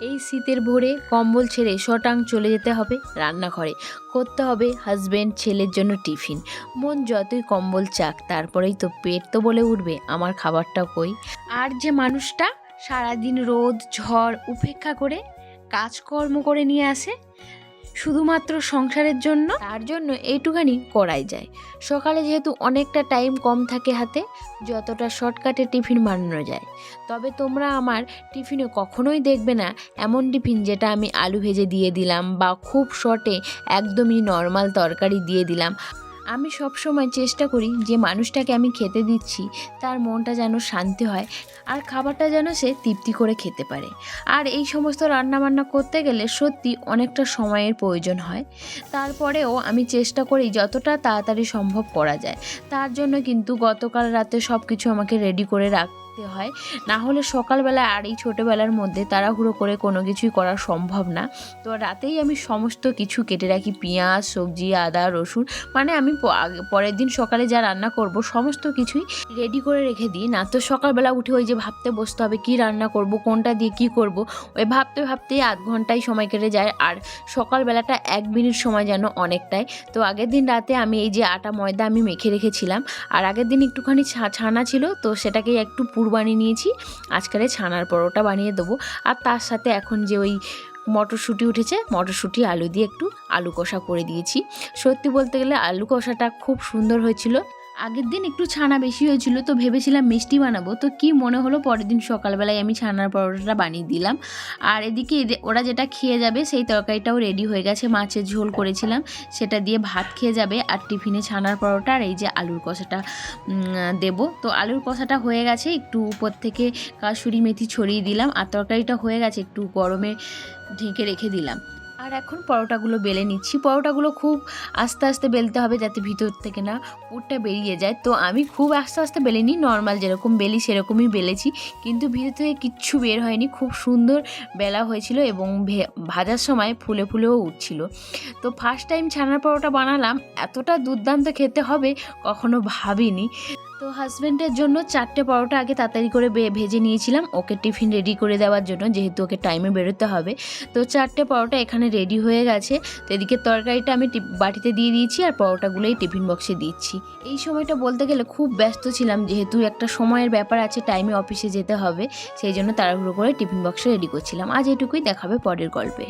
এই শীতের ভোরে কম্বল ছেড়ে শটাং চলে যেতে হবে রান্নাঘরে, করতে হবে হাজব্যান্ড ছেলের জন্য টিফিন। মন যতই কম্বল চাক, তারপরেই তো পেট তো বলে উঠবে আমার খাবারটা কই। আর যে মানুষটা সারাদিন রোদ ঝড় উপেক্ষা করে কাজকর্ম করে নিয়ে আসে শুধুমাত্র সংসারের জন্য, তার জন্য এইটুখানি করাই যায়। সকালে যেহেতু অনেকটা টাইম কম থাকে হাতে, যতটা শর্টকাটে টিফিন বানানো যায়। তবে তোমরা আমার টিফিনে কখনোই দেখবে না এমন টিফিন যেটা আমি আলু ভেজে দিয়ে দিলাম বা খুব শর্টে একদমই নর্মাল তরকারি দিয়ে দিলাম। আমি সবসময় চেষ্টা করি যে মানুষটাকে আমি খেতে দিচ্ছি তার মনটা যেন শান্তি হয় আর খাবারটা যেন সে তৃপ্তি করে খেতে পারে। আর এই সমস্ত রান্নাবান্না করতে গেলে সত্যি অনেকটা সময়ের প্রয়োজন হয়। তারপরেও আমি চেষ্টা করি যতটা তাড়াতাড়ি সম্ভব করা যায়। তার জন্য কিন্তু গতকাল রাতে সব কিছু আমাকে রেডি করে রাখতে হয়, না হলে সকালবেলা আর এই ছোটোবেলার মধ্যে তাড়াহুড়ো করে কোনো কিছুই করা সম্ভব না। তো রাতেই আমি সমস্ত কিছু কেটে রাখি, পেঁয়াজ সবজি আদা রসুন, মানে আমি পরের দিন সকালে যা রান্না করব সমস্ত কিছুই রেডি করে রেখে দিই। না তো সকালবেলা উঠে ওই যে ভাবতে বসতে হবে কি রান্না করব, কোনটা দিয়ে কি করব, ওই ভাবতে ভাবতেই আধ ঘন্টায় সময় কেটে যায়। আর সকালবেলাটা 1 মিনিট সময় যেন অনেকটাই। তো আগের দিন রাতে আমি এই যে আটা ময়দা আমি মেখে রেখেছিলাম, আর আগের দিন একটুখানি ছানা ছিল, তো সেটাকেই একটু পুর বানিয়ে নিয়েছি। আজকালে ছানার পরোটা বানিয়ে দেবো। আর তার সাথে এখন যে ওই মটরশুঁটি উঠেছে, মটরশুঁটি আলু দিয়ে একটু আলু কষা করে দিয়েছি। সত্যি বলতে গেলে আলু কষাটা খুব সুন্দর হয়েছিল। আগের দিন একটু ছানা বেশি হয়েছিল, তো ভেবেছিলাম মিষ্টি বানাবো, তো কি মনে হলো পরের দিন সকালবেলায় আমি ছানার পরোটাটা বানিয়ে দিলাম। আর এদিকে ওরা যেটা খেয়ে যাবে সেই তরকারিটাও রেডি হয়ে গেছে। মাছের ঝোল করেছিলাম, সেটা দিয়ে ভাত খেয়ে যাবে। আর টিফিনে ছানার পরোটা আর এই যে আলুর কষাটা দেব। তো আলুর কষাটা হয়ে গেছে, একটু উপর থেকে কাসুরি মেথি ছড়িয়ে দিলাম। আর তরকারিটা হয়ে গেছে, একটু গরমে ঢেকে রেখে দিলাম। আর এখন পরোটাগুলো বেলে নিচ্ছি। পরোটাগুলো খুব আস্তে আস্তে বেলতে হবে যাতে ভিতর থেকে না পুরটা বেরিয়ে যায়। তো আমি খুব আস্তে আস্তে বেলিনি, নর্মাল যেরকম বেলি সেরকমই বেলেছি, কিন্তু ভিতর থেকে কিচ্ছু বের হয়নি। খুব সুন্দর বেলা হয়েছিল এবং ভাজার সময় ফুলে ফুলেও উঠছিল। তো ফার্স্ট টাইম ছানার পরোটা বানালাম, এতটা দুর্দান্ত খেতে হবে কখনো ভাবিনি। তো হাজব্যান্ডের জন্য 4টে পরোটা আগে তাড়াতাড়ি করে ভেজে নিয়েছিলাম ওকে টিফিন রেডি করে দেওয়ার জন্য, যেহেতু ওকে টাইমে বেরোতে হবে। তো 4টে পরোটা এখানে রেডি হয়ে গেছে। তো এদিকে তরকারিটা আমি বাটিতে দিয়ে দিয়েছি আর পরোটাগুলোই টিফিন বক্সে দিচ্ছি। এই সময়টা বলতে গেলে খুব ব্যস্ত ছিলাম, যেহেতু একটা সময়ের ব্যাপার আছে, টাইমে অফিসে যেতে হবে, সেই জন্য তাড়াহুড়ো করে টিফিন বক্সে রেডি করছিলাম। আজ এটুকুই, দেখাবে পরের গল্পে।